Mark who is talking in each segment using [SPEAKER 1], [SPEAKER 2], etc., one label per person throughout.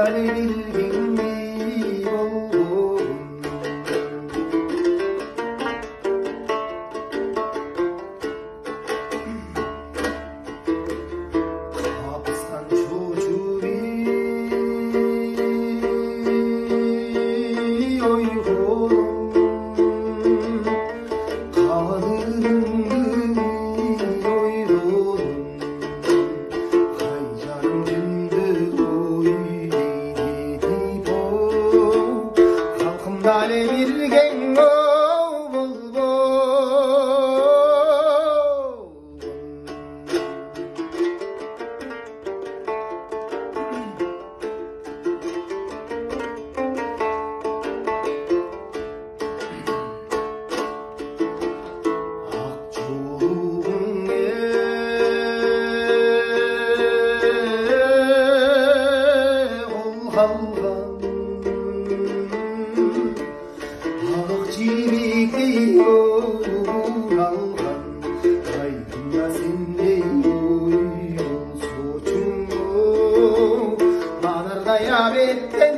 [SPEAKER 1] дале билгеңдей болбогон. Капыстан чоочуп ойгоном, Кадырыңды ойлорум, жарым түндө дегдетип Калкымда эле биргең болбогон. Ак жибектей нурланган, Айылыңда сендей ой болсочуң, Манардай абеттен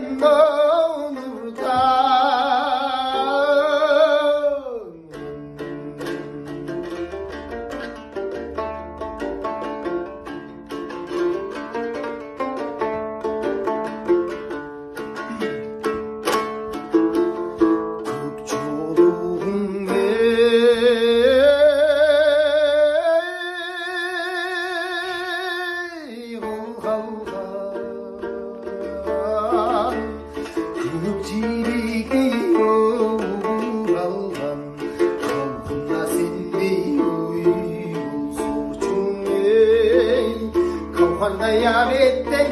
[SPEAKER 1] көк жибектей алган, Калкымда сендей ой болсочуң, Калкандай абеттен